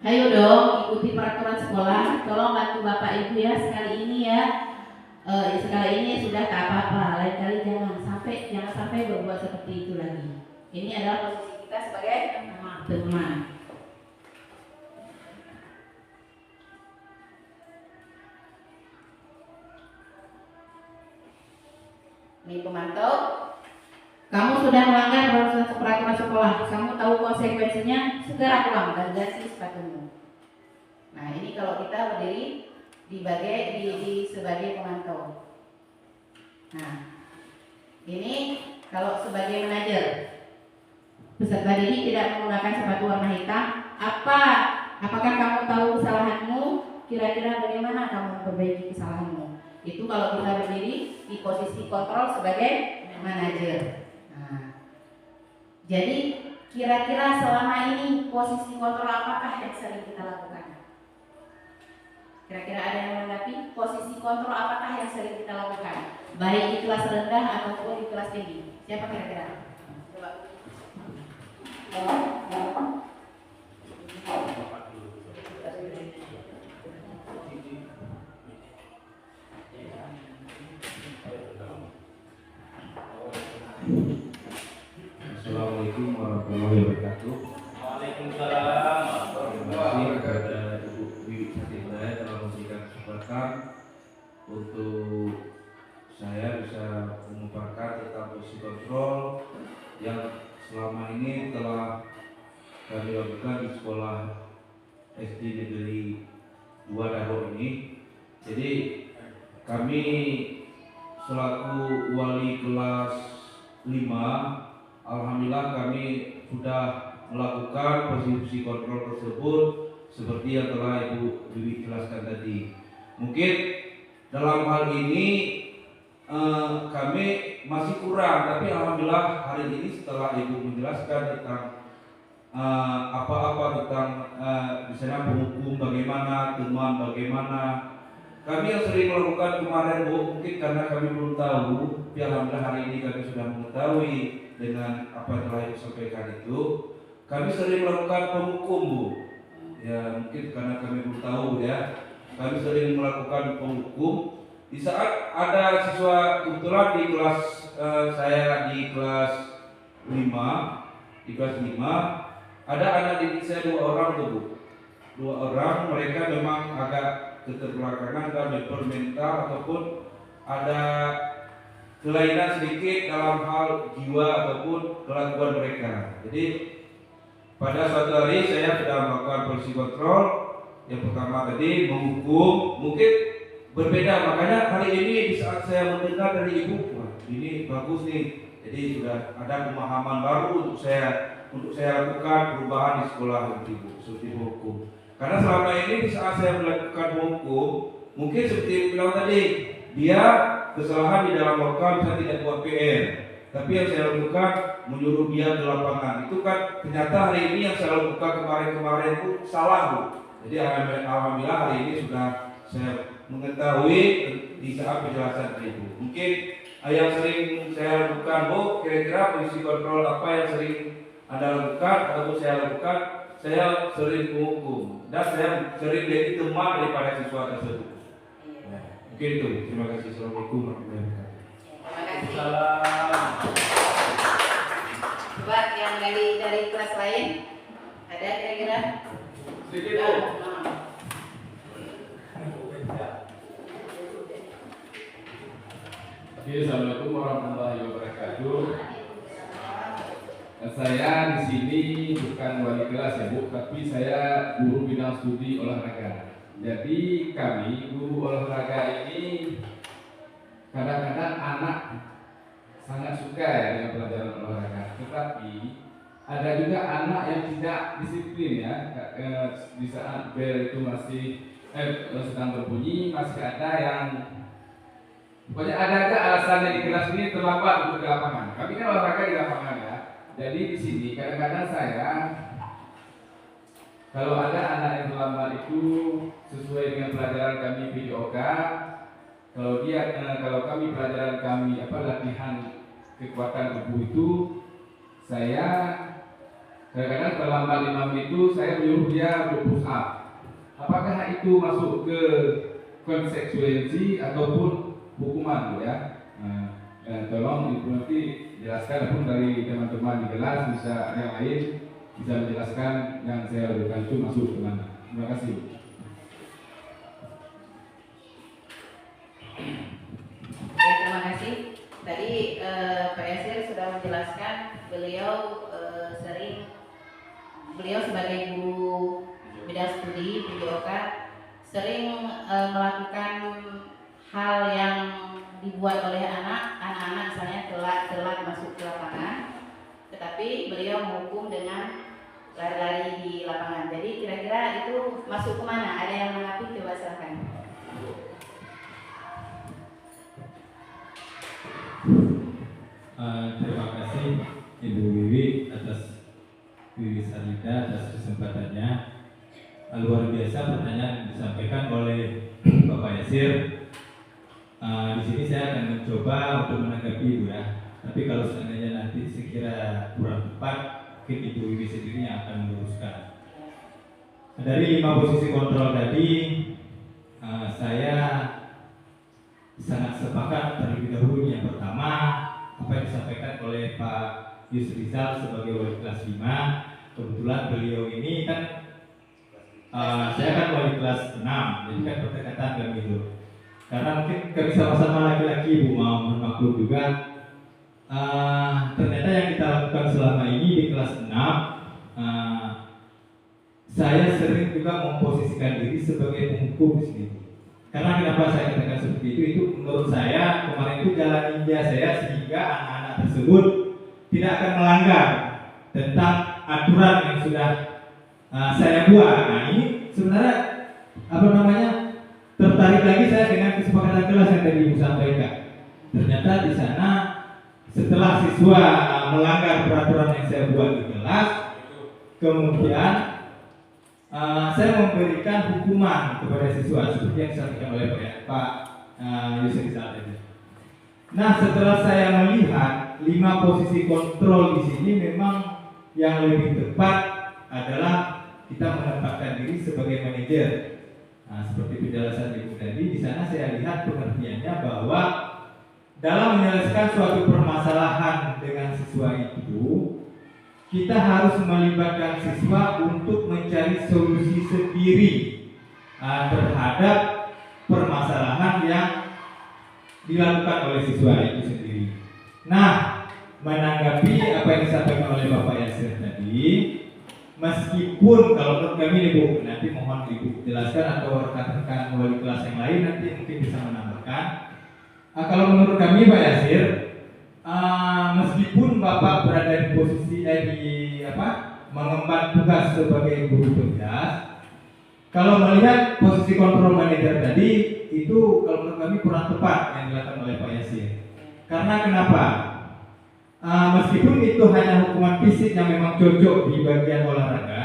[SPEAKER 1] ayo dong ikuti peraturan sekolah, tolong bantu Bapak Ibu ya sekali ini ya. Sekali ini sudah tak apa-apa, lain kali jangan sampai berbuat seperti itu lagi. Ini adalah posisi kita sebagai teman. Ini pemantau. Kamu sudah melanggar peraturan sekolah. Kamu tahu konsekuensinya, segera pulang dan ganti sepatumu. Nah, ini kalau kita berdiri sebagai pemantau. Nah, ini kalau sebagai manajer, peserta didik tidak menggunakan sepatu warna hitam. Apakah kamu tahu kesalahanmu? Kira-kira bagaimana kamu memperbaiki kesalahanmu? Itu kalau kita berdiri di posisi kontrol sebagai manajer. Nah, jadi kira-kira selama ini posisi kontrol apakah yang sering kita lakukan? Kira-kira ada yang menanggapi posisi kontrol apakah yang sering kita lakukan? Baik di kelas rendah ataupun di kelas tinggi. Siapa kira-kira? Coba.
[SPEAKER 3] Assalamualaikum warahmatullahi wabarakatuh.
[SPEAKER 5] Waalaikumsalam.
[SPEAKER 3] Terima kasih kepada Ibu Wiwi Satindaya telah memberikan kesempatan untuk saya bisa memaparkan tentang posisi kontrol yang selama ini telah kami lakukan di sekolah SD Negeri 2 Daro ini. Jadi kami selaku wali kelas 5, alhamdulillah kami sudah melakukan posisi kontrol tersebut seperti yang telah Ibu Wiwi jelaskan tadi. Mungkin dalam hal ini kami masih kurang, tapi alhamdulillah hari ini setelah Ibu menjelaskan tentang apa-apa tentang misalnya penghukum bagaimana, teman bagaimana, kami yang sering melakukan kemarin Bu, mungkin karena kami belum tahu, tapi alhamdulillah hari ini kami sudah mengetahui dengan apa yang telah Ibu sampaikan itu. Kami sering melakukan penghukum Bu, ya mungkin karena kami belum tahu ya, kami sering melakukan penghukum. Di saat ada siswa kebetulan di kelas saya di kelas 5, ada anak didik saya 2 orang tuh Bu. 2 orang, mereka memang agak keterbelakangan dan mental ataupun ada kelainan sedikit dalam hal jiwa ataupun kelakuan mereka. Jadi pada suatu hari saya sudah melakukan posisi kontrol. Yang pertama tadi menghukum, mungkin berbeda, makanya hari ini di saat saya mendengar dari Ibu, wah ini bagus nih. Jadi sudah ada pemahaman baru untuk saya lakukan perubahan di sekolah Ibu seperti hukum. Karena selama ini di saat saya melakukan hukum, mungkin seperti yang bilang tadi, dia kesalahan di dalam lokal bisa tidak buat PR. Tapi yang saya lakukan menyuruh dia ke lapangan. Itu kan ternyata hari ini yang saya lakukan kemarin itu salah Bu. Jadi alhamdulillah hari ini sudah saya mengetahui di saat penjelasan Ibu. Mungkin yang sering saya lakukan Bu, kira-kira posisi kontrol apa yang sering Anda lakukan atau saya lakukan? Saya sering menghukum dan saya sering jadi teman daripada siswa tersebut. Nah, mungkin itu. Terima kasih. Assalamualaikum warahmatullahi wabarakatuh.
[SPEAKER 1] Terima kasih.
[SPEAKER 5] Salam.
[SPEAKER 1] Coba yang dari kelas lain ada kira-kira?
[SPEAKER 2] Sedikit Bu. Assalamualaikum warahmatullahi wabarakatuh. Saya di sini bukan wali kelas ya Bu, tapi saya guru bidang studi olahraga. Jadi kami guru olahraga ini kadang-kadang anak sangat suka ya dengan pelajaran olahraga, tetapi ada juga anak yang tidak disiplin ya. Di saat bel itu masih sedang berbunyi, masih ada yang pokoknya ada aja alasannya di kelas ini terlambat untuk di lapangan. Kami kan olahraga di lapangan ya. Jadi di sini kadang-kadang saya kalau ada anak yang terlambat itu sesuai dengan pelajaran kami PJOK, kalau kami pelajaran kami latihan kekuatan tubuh itu, saya kadang-kadang terlambat 5 menit itu saya menyuruh dia push up. Apakah itu masuk ke konsekuensi ataupun hukuman Bu ya? Tolong Ibu nanti jelaskan pun dari teman-teman di kelas, bisa yang lain bisa menjelaskan yang saya berikan itu masuk ke mana. Terima kasih.
[SPEAKER 1] Oke, terima kasih. Tadi Pak Yasir sudah menjelaskan beliau sebagai guru bidang studi PJOK sering melakukan hal yang dibuat oleh anak-anak misalnya telat masuk ke lapangan, tetapi beliau menghukum dengan lari-lari di lapangan. Jadi kira-kira itu masuk kemana? Ada yang menanggapi? Coba silakan.
[SPEAKER 3] Terima kasih Ibu Wiwi Sarida atas kesempatannya. Luar biasa pertanyaan yang disampaikan oleh Bapak Yasir. Di sini saya akan mencoba untuk menanggapi Ibu ya. Tapi kalau seandainya nanti sekira kurang tepat, mungkin Ibu Wiwi sendiri yang akan meluruskan. Dari 5 posisi kontrol tadi, saya sangat sepakat terlebih dahulu. Yang pertama, apa yang disampaikan oleh Pak Yusrizal sebagai wali kelas 5. Kebetulan beliau ini kan saya kan wali kelas 6, jadi kan berdekatan kami itu. Karena mungkin kami sama-sama laki-laki, Ibu mau maklum juga. Ternyata yang kita lakukan selama ini di kelas 6, saya sering juga memposisikan diri sebagai penghukum di sini. Karena kenapa saya katakan seperti itu menurut saya kemarin itu jalan ninja saya, sehingga anak-anak tersebut tidak akan melanggar tentang aturan yang sudah saya buat. Nah ini sebenarnya tertarik lagi saya dengan kesepakatan kelas yang tadi Ibu sampaikan. Ternyata di sana setelah siswa melanggar peraturan yang saya buat di kelas, kemudian saya memberikan hukuman kepada siswa seperti yang disampaikan oleh Pak Yusuf tadi. Nah, setelah saya melihat 5 posisi kontrol di sini, memang yang lebih tepat adalah kita menempatkan diri sebagai manajer. Nah, seperti penjelasan Ibu tadi, di sana saya lihat pengertiannya bahwa dalam menyelesaikan suatu permasalahan dengan siswa itu, kita harus melibatkan siswa untuk mencari solusi sendiri terhadap permasalahan yang dilakukan oleh siswa itu sendiri. Nah, menanggapi apa yang disampaikan oleh Bapak Yasir tadi, meskipun kalau menurut kami Ibu, nanti mohon Ibu jelaskan atau rekan-rekan wali kelas yang lain nanti mungkin bisa menambahkan. Kalau menurut kami Pak Yasir, meskipun Bapak berada di posisi mengemban tugas sebagai guru tugas, kalau melihat posisi kontrol manajer tadi itu kalau menurut kami kurang tepat yang dilakukan oleh Pak Yasir. Karena kenapa? Meskipun itu hanya hukuman fisik yang memang cocok di bagian olahraga,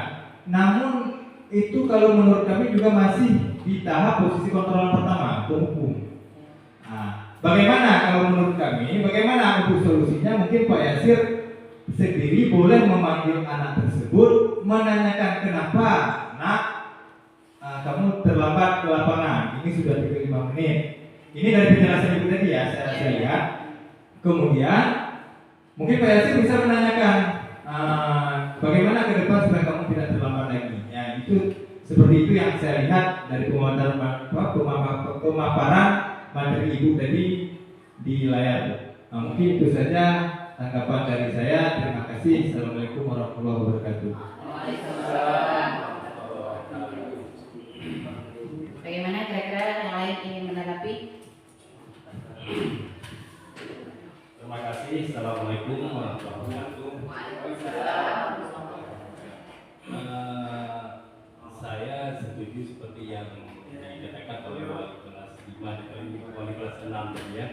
[SPEAKER 3] namun itu kalau menurut kami juga masih di tahap posisi kontrol pertama, penghukum. Bagaimana kalau menurut kami, bagaimana untuk solusinya? Mungkin Pak Yasir sendiri boleh memanggil anak tersebut, menanyakan kenapa nak kamu terlambat ke lapangan, ini sudah 35 menit. Ini dari penjelasan Ibu tadi ya, saya lihat. Kemudian mungkin Pak Yasir bisa menanyakan bagaimana ke depan supaya kamu tidak terlambat lagi. Ya, itu seperti itu yang saya lihat dari pemaparan materi Ibu tadi di layar. Mungkin itu saja tanggapan dari saya. Terima kasih. Assalamualaikum warahmatullahi wabarakatuh.
[SPEAKER 1] Waalaikumsalam.
[SPEAKER 5] Assalamualaikum warahmatullahi wabarakatuh. Saya setuju seperti yang dikatakan oleh wali kelas 5 dan wali kelas 6 tadi ya,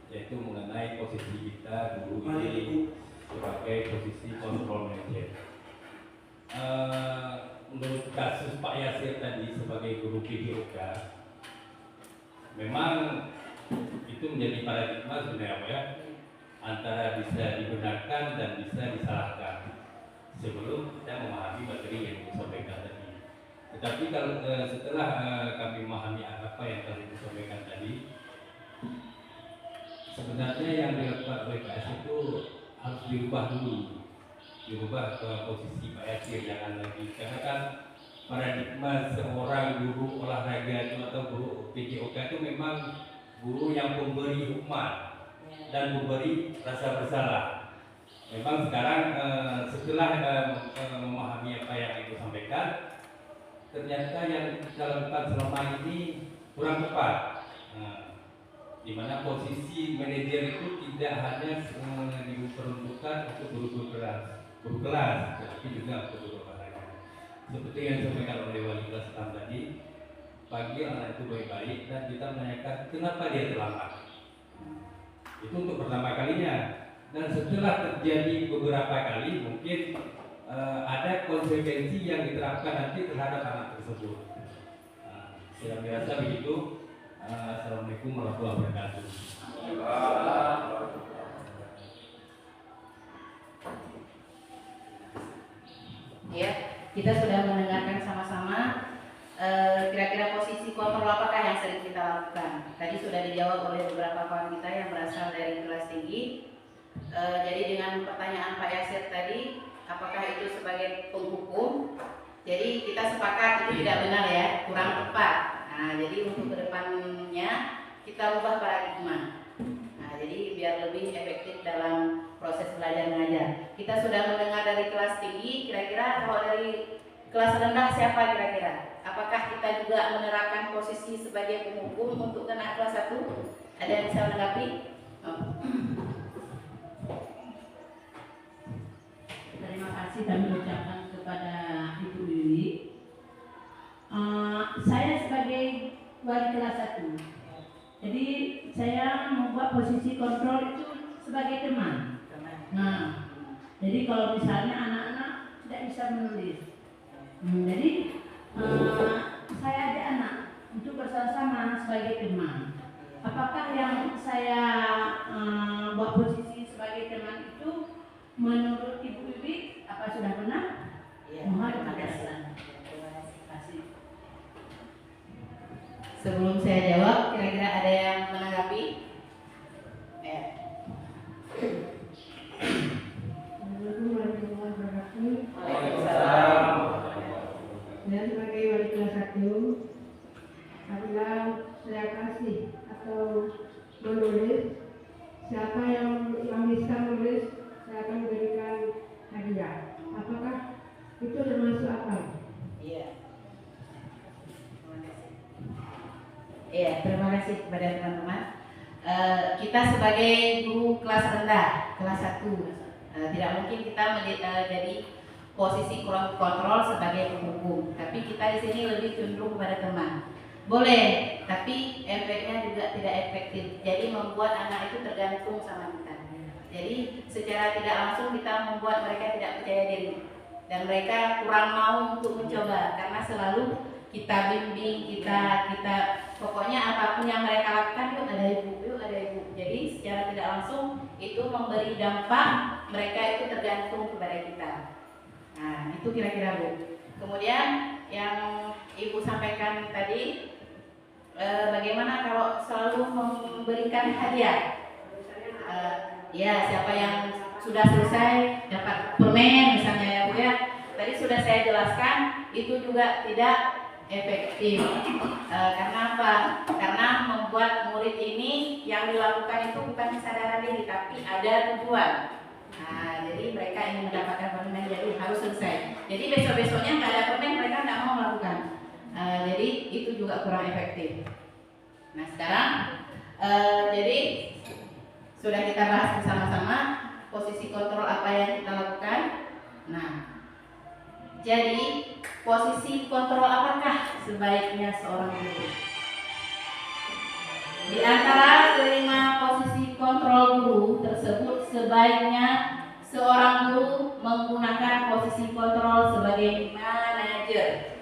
[SPEAKER 5] yaitu mengenai posisi kita guru ini sebagai posisi kontrol manager. Menurut kasus Pak Yasir tadi sebagai guru PJOK, memang itu menjadi paradigma sebenarnya ya, antara bisa dibenarkan dan bisa disalahkan sebelum kita memahami materi yang disampaikan tadi. Tetapi kalau setelah kami memahami apa yang telah disampaikan tadi, sebenarnya yang dilakukan oleh Pak Yasir itu harus dirubah dulu, dirubah ke posisi Pak Yasir, jangan lagi, karena kan paradigma seorang guru olahraga itu atau guru PJOK itu memang guru yang memberi hikmah dan memberi rasa bersalah. Memang sekarang setelah memahami apa yang Ibu sampaikan, ternyata yang kita lakukan selama ini kurang tepat. Di mana posisi manajer itu tidak hanya diperuntukkan untuk guru kelas, tetapi juga untuk guru olahraga. Seperti yang disampaikan oleh wali kelas 6 tadi, panggil anak itu baik-baik dan kita menanyakan kenapa dia terlambat. Itu untuk pertama kalinya. Dan setelah terjadi beberapa kali, mungkin ada konsekuensi yang diterapkan nanti terhadap anak tersebut. Saya merasa begitu. Assalamualaikum warahmatullahi wabarakatuh.
[SPEAKER 1] Ya, kita sudah mendengarkan sama-sama kira-kira posisi kontrol apakah yang sering kita lakukan. Tadi sudah dijawab oleh beberapa kawan kita yang berasal dari kelas tinggi. Jadi dengan pertanyaan Pak Yasir tadi, apakah itu sebagai penghukum? Jadi kita sepakat itu tidak benar ya, kurang tepat. Nah, jadi untuk kedepannya kita ubah paradigma. Nah, jadi biar lebih efektif dalam proses belajar mengajar. Kita sudah mendengar dari kelas tinggi, kira-kira kalau dari kelas rendah siapa kira-kira? Apakah kita juga menerapkan posisi sebagai penghukum untuk kena kelas 1? Ada yang bisa menanggapi? Oh.
[SPEAKER 6] Terima kasih kami ucapkan kepada Ibu Wiwi. Saya sebagai wali kelas 1, jadi saya membuat posisi kontrol itu sebagai teman. Nah, jadi kalau misalnya anak-anak tidak bisa menulis, jadi saya ajak anak untuk bersama-sama sebagai teman. Apakah yang saya buat posisi sebagai teman itu menurut Ibu Wiwi apa sudah benar?
[SPEAKER 1] Ya,
[SPEAKER 6] Mohon
[SPEAKER 1] terima kasih.
[SPEAKER 6] Terima kasih.
[SPEAKER 1] Sebelum saya jawab, kira-kira ada yang menanggapi? Ya.
[SPEAKER 7] Assalamualaikum warahmatullahi wabarakatuh.
[SPEAKER 1] Waalaikumsalam.
[SPEAKER 7] Saya sebagai wali kelas 1, apabila saya kasih atau menulis, siapa yang bisa menulis, saya akan berikan hadiah. Apakah itu termasuk apa?
[SPEAKER 1] Iya. Iya, terima kasih kepada teman-teman. Kita sebagai guru kelas rendah, kelas 1, tidak mungkin kita jadi posisi kontrol sebagai penghukum. Tapi kita di sini lebih cenderung kepada teman. Boleh, tapi efeknya juga tidak efektif. Jadi membuat anak itu tergantung sama kita. Jadi secara tidak langsung kita membuat mereka tidak percaya diri dan mereka kurang mau untuk mencoba karena selalu kita bimbing, kita pokoknya apapun yang mereka lakukan yuk ada ibu. Jadi secara tidak langsung itu memberi dampak mereka itu tergantung kepada kita. Nah itu kira-kira Bu. Kemudian yang Ibu sampaikan tadi, bagaimana kalau selalu memberikan hadiah? Ya, siapa yang sudah selesai dapat permen misalnya ya Bu ya. Tadi sudah saya jelaskan itu juga tidak efektif. Karena apa? Karena membuat murid ini yang dilakukan itu bukan kesadaran diri tapi ada tujuan. Nah, jadi mereka ingin mendapatkan permen jadi harus selesai. Jadi besok-besoknya nggak ada permen mereka nggak mau melakukan. Jadi itu juga kurang efektif. Nah sekarang jadi sudah kita bahas bersama-sama posisi kontrol apa yang kita lakukan? Nah, jadi posisi kontrol apakah sebaiknya seorang guru? Di antara kelima posisi kontrol guru tersebut, sebaiknya seorang guru menggunakan posisi kontrol sebagai manajer.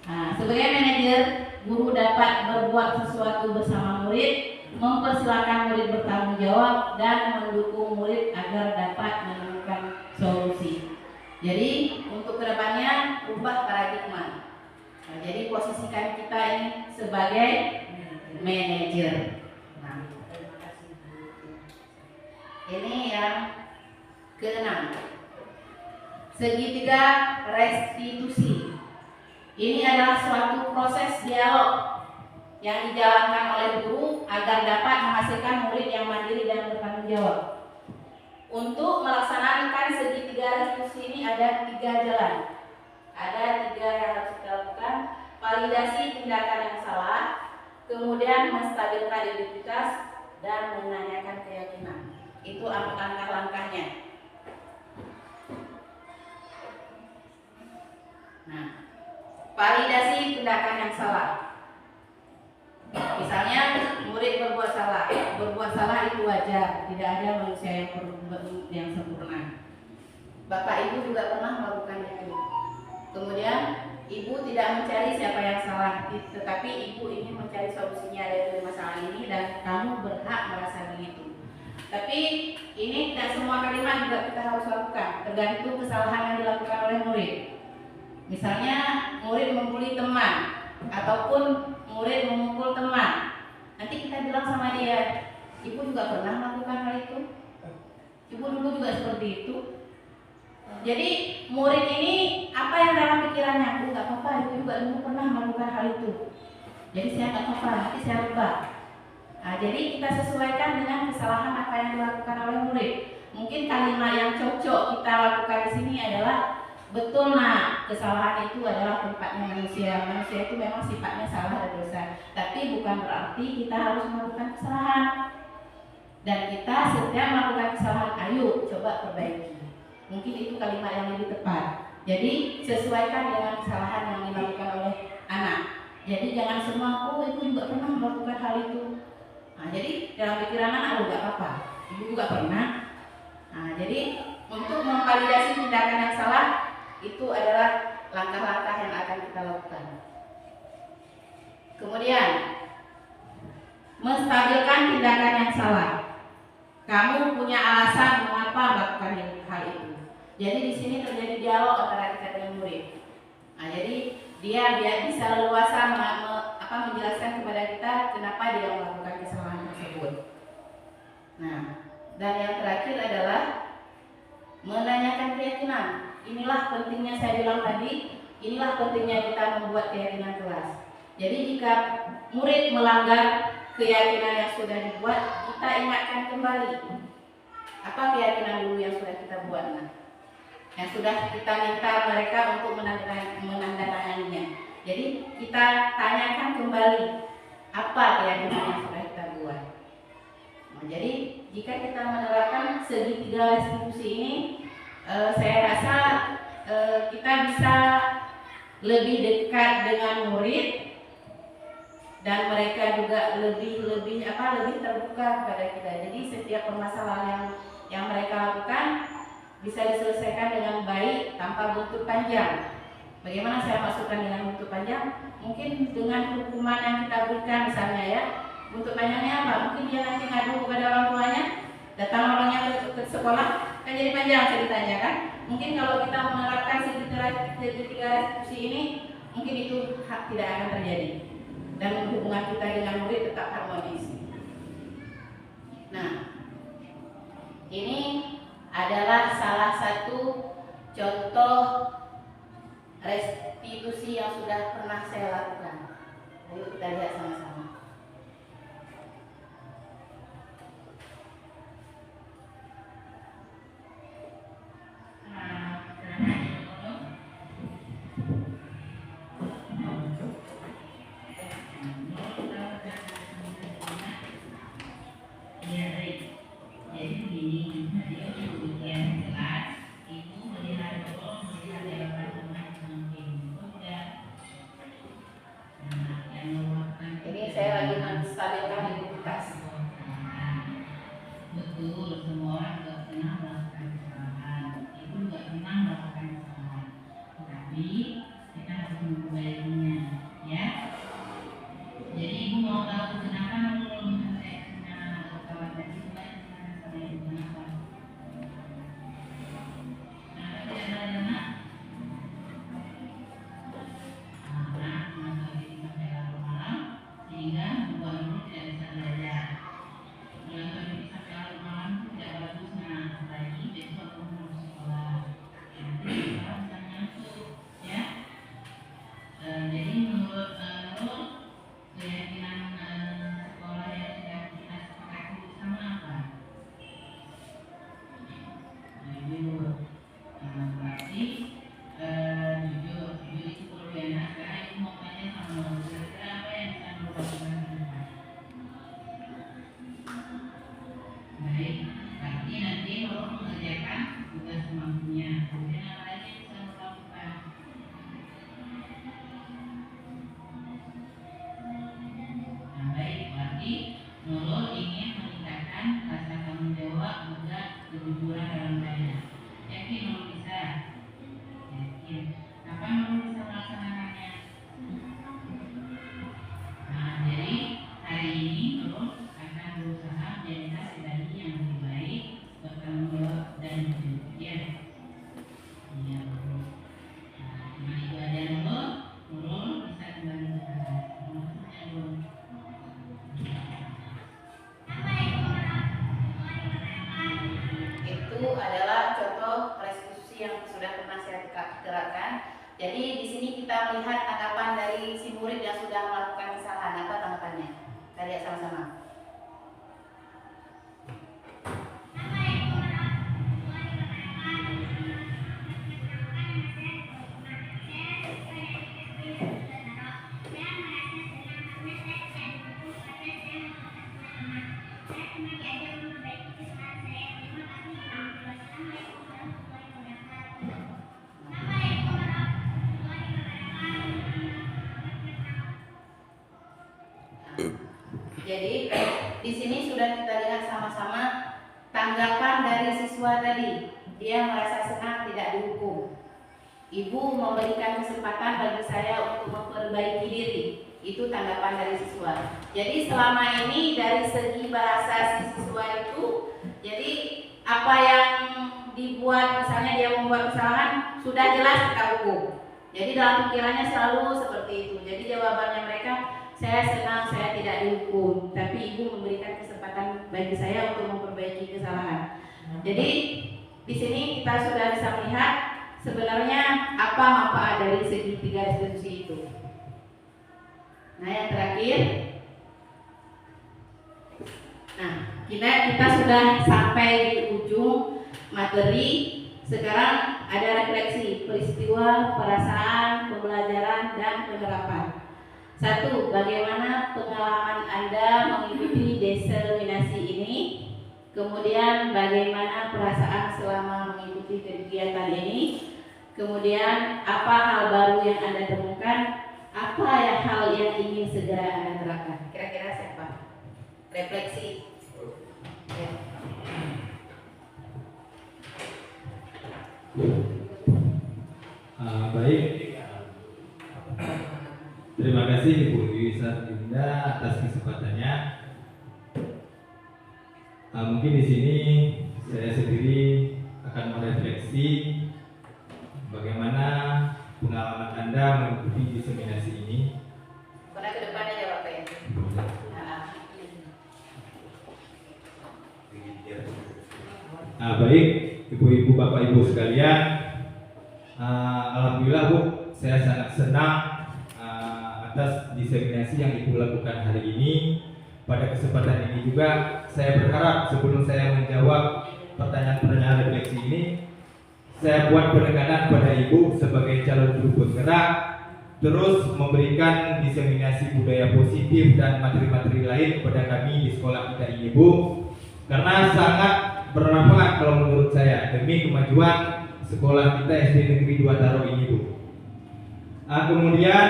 [SPEAKER 1] Nah, sebagai manajer, guru dapat berbuat sesuatu bersama murid, mempersilahkan murid bertanggung jawab, dan mendukung murid agar dapat menemukan solusi. Jadi untuk kedepannya ubah paradigma. Nah, jadi posisikan kita ini sebagai manajer. Nah, ini yang keenam, segitiga restitusi. Ini adalah suatu proses dialog yang dijalankan oleh guru agar dapat menghasilkan murid yang mandiri dan bertanggung jawab. Untuk melaksanakan segitiga restitusi ini ada 3 jalan. Ada 3 yang harus kita lakukan: validasi tindakan yang salah, kemudian menstabilkan identitas, dan menanyakan keyakinan. Itu langkah-langkahnya. Nah, validasi tindakan yang salah. Misalnya murid berbuat salah. Berbuat salah itu wajar, tidak ada manusia yang sempurna. Bapak ibu juga pernah melakukan itu. Kemudian ibu tidak mencari siapa yang salah, tetapi ibu ingin mencari solusinya dari masalah ini, dan kamu berhak merasa begitu. Tapi ini tidak semua kalimat juga kita harus lakukan, tergantung kesalahan yang dilakukan oleh murid. Misalnya murid membuli teman, ataupun murid memukul teman. Nanti kita bilang sama dia, ibu juga pernah melakukan hal itu, ibu dulu juga seperti itu. Jadi murid ini apa yang dalam pikirannya? Aku nggak apa-apa, ibu juga dulu pernah melakukan hal itu. Jadi saya nggak apa-apa, nanti saya rubah. Nah, jadi kita sesuaikan dengan kesalahan apa yang dilakukan oleh murid. Mungkin kalimat yang cocok kita lakukan di sini adalah, betul nak, kesalahan itu adalah tempatnya manusia. Manusia itu memang sifatnya salah dan dosa, tapi bukan berarti kita harus melakukan kesalahan. Dan kita setiap melakukan kesalahan, ayo coba perbaiki. Mungkin itu kalimat yang lebih tepat. Jadi sesuaikan dengan kesalahan yang dilakukan oleh anak. Jadi jangan semua, oh ibu juga pernah melakukan hal itu. Nah, jadi dalam pikiran anak, oh gak apa-apa, ibu juga pernah. Nah, jadi untuk memvalidasi tindakan yang salah, itu adalah langkah-langkah yang akan kita lakukan. Kemudian, menstabilkan tindakan yang salah. Kamu punya alasan mengapa melakukan hal itu. Jadi di sini terjadi dialog antara kita dengan murid. Nah, jadi dia bisa leluasa menjelaskan kepada kita kenapa dia melakukan kesalahan tersebut. Nah, dan yang terakhir adalah menanyakan keyakinan. Inilah pentingnya saya bilang tadi, inilah pentingnya kita membuat keyakinan kelas. Jadi jika murid melanggar keyakinan yang sudah dibuat, kita ingatkan kembali. Apa keyakinan dulu yang sudah kita buat? Nah, yang sudah kita minta mereka untuk menandatanganinya. Jadi kita tanyakan kembali, apa keyakinan yang sudah kita buat. Nah, jadi jika kita menerapkan segitiga restitusi ini, saya rasa kita bisa lebih dekat dengan murid, dan mereka juga lebih terbuka kepada kita. Jadi setiap permasalahan yang mereka lakukan bisa diselesaikan dengan baik tanpa buntut panjang. Bagaimana saya maksudkan dengan buntut panjang? Mungkin dengan hukuman yang kita berikan misalnya ya. Buntut panjangnya apa? Mungkin dia nanti ngadu kepada orang tuanya, datang orangnya ke sekolah, kan jadi panjang ceritanya kan. Mungkin kalau kita menerapkan segitiga restitusi ini, mungkin itu tidak akan terjadi, dan hubungan kita dengan murid tetap harmonis. Nah, ini adalah salah satu contoh restitusi yang sudah pernah saya lakukan. Ayo kita lihat sama-sama. Jadi begini, menstabilkan likuiditas.
[SPEAKER 6] Betul, semua orang nggak pernah melakukan kesalahan. Ibu nggak pernah melakukan kesalahan. Tetapi kita harus memperbaikinya, ya. Jadi ibu mau tahu kenapa Nurul sampai kena kawan tadi sama ibu kenapa? Kenapa tidak belajar nak? Karena masa ini sampai larut malam sehingga membuat Nurul tidak bisa belajar. Kalau ini sampai larut malam itu tidak bagus, nah apalagi besok kamu harus sekolah. Nanti sekolah bisa nyangkut, ya. Jadi menurut Nurul keyakinan sekolah yang sudah kita sepakati bersama apa? Jujur. Berarti jujur itu perlu ya. Nah, sekarang ibu mau tanya sama Nurul, kira-kira apa yang bisa Nurul lakukan ke depan? Baik, berarti nanti Nurul mengerjakan tugas semampunya. Kemudian apa lagi yang bisa Nurul lakukan? Nah, baik, berarti Nurul ingin meningkatkan rasa tanggung jawab juga kejujuran dalam belajar. Yakin Nurul bisa? Yakin. Kapan Nurul bisa melaksanakannya? Nah, jadi hari ini Nurul akan berusaha menjadi pribadi yang lebih baik, bertanggung jawab dan jujur. Ya. Iya, Nurul. Nah, dengan itu aja Nurul bisa kembali ke kelas. Nurul.
[SPEAKER 1] Itu adalah contoh restitusi yang sudah pernah saya gerakkan. Jadi di sini kita melihat tanggapan dari si murid yang sudah melakukan kesalahan. Apa tanggapannya? Kita lihat sama-sama. Jadi di sini sudah kita lihat sama-sama tanggapan dari siswa tadi. Dia merasa senang tidak dihukum. Ibu memberikan kesempatan bagi saya untuk memperbaiki diri. Itu tanggapan dari siswa. Jadi selama ini dari segi bahasa si siswa itu, jadi apa yang dibuat, misalnya dia membuat kesalahan, sudah jelas kita hukum. Jadi dalam pikirannya selalu seperti itu. Jadi jawabannya mereka, saya senang saya tidak dihukum, tapi ibu memberikan kesempatan bagi saya untuk memperbaiki kesalahan. Jadi di sini kita sudah bisa melihat sebenarnya apa manfaat dari segi 3 restitusi itu. Nah, yang terakhir, nah kita sudah sampai di ujung materi. Sekarang ada refleksi peristiwa, perasaan, pembelajaran, dan penerapan. 1. Bagaimana pengalaman Anda mengikuti determinasi ini? Kemudian bagaimana perasaan selama mengikuti kegiatan ini? Kemudian apa hal baru yang Anda temukan? Apa hal yang ingin segera Anda terapkan? Kira-kira siapa? Refleksi. Ya.
[SPEAKER 3] Baik. Terima kasih Ibu Yusar Dinda atas kesempatannya. Mungkin di sini saya sendiri akan merefleksi bagaimana pengalaman Anda mengikuti diseminasi ini.
[SPEAKER 1] Karena ke depan aja Bapak ya.
[SPEAKER 3] Baik, Ibu-ibu, Bapak-ibu sekalian, alhamdulillah Bu, saya sangat senang atas diseminasi yang Ibu lakukan hari ini. Pada kesempatan ini juga saya berharap sebelum saya menjawab pertanyaan-pertanyaan refleksi ini, saya buat penekanan pada Ibu sebagai calon juru penggerak terus memberikan diseminasi budaya positif dan materi-materi lain kepada kami di sekolah kita ini Bu, karena sangat bermanfaat kalau menurut saya demi kemajuan sekolah kita SD Negeri 2 Taro ini Bu. Kemudian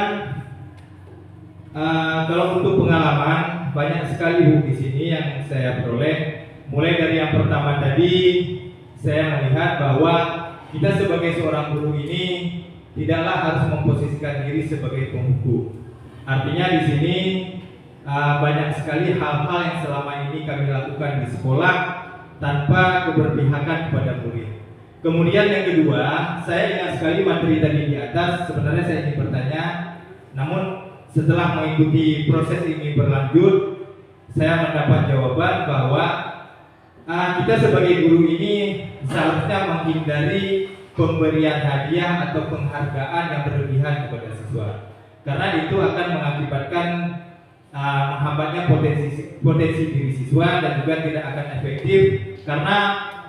[SPEAKER 8] Kalau untuk pengalaman banyak sekali Bu di sini yang saya peroleh. Mulai dari yang pertama tadi, saya melihat bahwa kita sebagai seorang guru ini tidaklah harus memposisikan diri sebagai penghukum. Artinya di sini banyak sekali hal-hal yang selama ini kami lakukan di sekolah tanpa keberpihakan kepada murid. Kemudian yang kedua, saya ingat sekali materi tadi di atas. Sebenarnya saya ingin bertanya, namun setelah mengikuti proses ini berlanjut, saya mendapat jawaban bahwa kita sebagai guru ini seharusnya menghindari pemberian hadiah atau penghargaan yang berlebihan kepada siswa, karena itu akan mengakibatkan menghambatnya potensi diri siswa dan juga tidak akan efektif, karena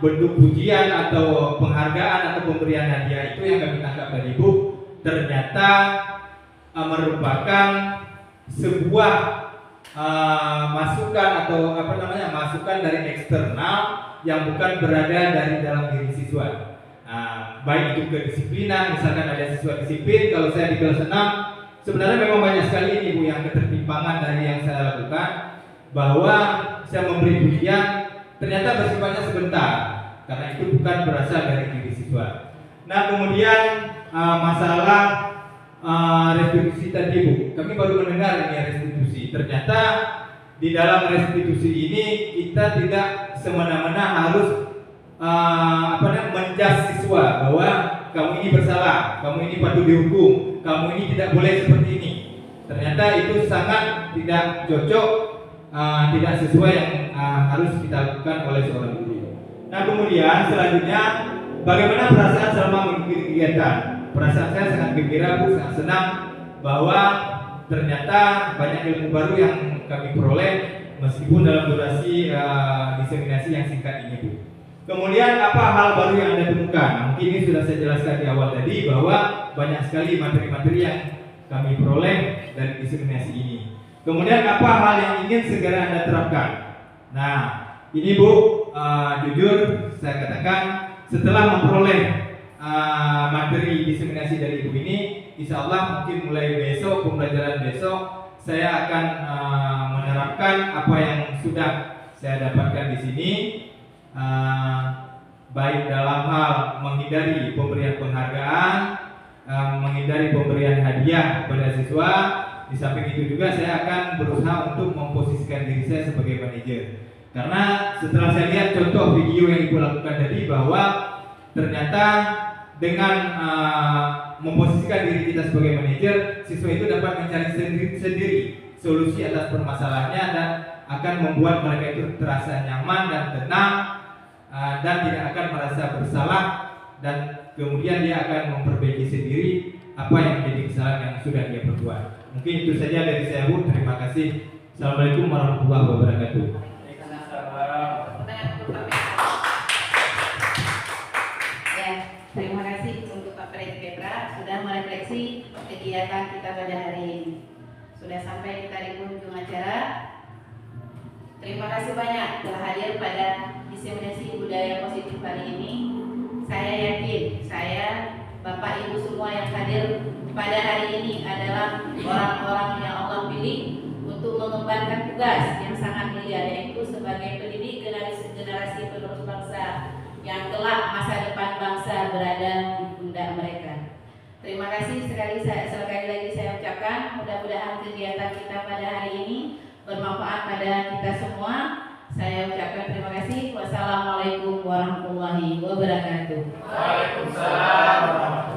[SPEAKER 8] bentuk pujian atau penghargaan atau pemberian hadiah itu yang kami tangkap dari Bu ternyata merupakan sebuah masukan atau masukan dari eksternal yang bukan berada dari dalam diri siswa. Baik itu kedisiplinan, misalkan ada siswa disiplin, kalau saya di kelas 6 sebenarnya memang banyak sekali ini Bu yang ketertimpangan dari yang saya lakukan, bahwa saya memberi pujian ternyata bersifatnya sebentar, karena itu bukan berasal dari diri siswa. Nah kemudian masalah restitusi tadi Bu, kami baru mendengar ini restitusi. Ternyata di dalam restitusi ini kita tidak semena-mena harus menjudge siswa bahwa kamu ini bersalah, kamu ini patut dihukum, kamu ini tidak boleh seperti ini. Ternyata itu sangat tidak cocok, tidak sesuai yang harus kita lakukan oleh seorang guru. Nah kemudian selanjutnya, bagaimana perasaan selama mengikuti kegiatan? Perasaan saya sangat gembira Bu, sangat senang bahwa ternyata banyak ilmu baru yang kami peroleh meskipun dalam durasi diseminasi yang singkat ini Bu. Kemudian apa hal baru yang Anda temukan? Mungkin ini sudah saya jelaskan di awal tadi bahwa banyak sekali materi-materi yang kami peroleh dari diseminasi ini. Kemudian apa hal yang ingin segera Anda terapkan? Nah ini Bu, jujur saya katakan setelah memperoleh materi diseminasi dari Ibu ini, insya Allah mungkin mulai besok, pembelajaran besok, saya akan menerapkan apa yang sudah saya dapatkan di sini, baik dalam hal menghindari pemberian penghargaan, menghindari pemberian hadiah kepada siswa. Di samping itu juga saya akan berusaha untuk memposisikan diri saya sebagai manajer, karena setelah saya lihat contoh video yang Ibu lakukan tadi bahwa ternyata dengan memposisikan diri kita sebagai manajer, siswa itu dapat mencari sendiri solusi atas permasalahannya dan akan membuat mereka itu terasa nyaman dan tenang, dan tidak akan merasa bersalah, dan kemudian dia akan memperbaiki sendiri apa yang menjadi kesalahan yang sudah dia perbuat. Mungkin itu saja dari saya Bu, terima kasih. Assalamualaikum warahmatullahi wabarakatuh.
[SPEAKER 1] Terima kasih untuk Pak Pres Petra sudah merefleksi kegiatan kita pada hari ini. Sudah sampai kita di penghujung acara. Terima kasih banyak telah hadir pada diseminasi budaya positif hari ini. Saya yakin, Bapak Ibu semua yang hadir pada hari ini adalah orang-orang yang Allah pilih untuk mengembankan tugas yang sangat mulia, yaitu sebagai pendidik generasi penerus bangsa yang kelak masa depan bangsa berada di pundak mereka. Terima kasih sekali lagi saya ucapkan, mudah-mudahan kegiatan kita pada hari ini bermanfaat pada kita semua. Saya ucapkan terima kasih. Wassalamualaikum warahmatullahi wabarakatuh.
[SPEAKER 9] Waalaikumsalam.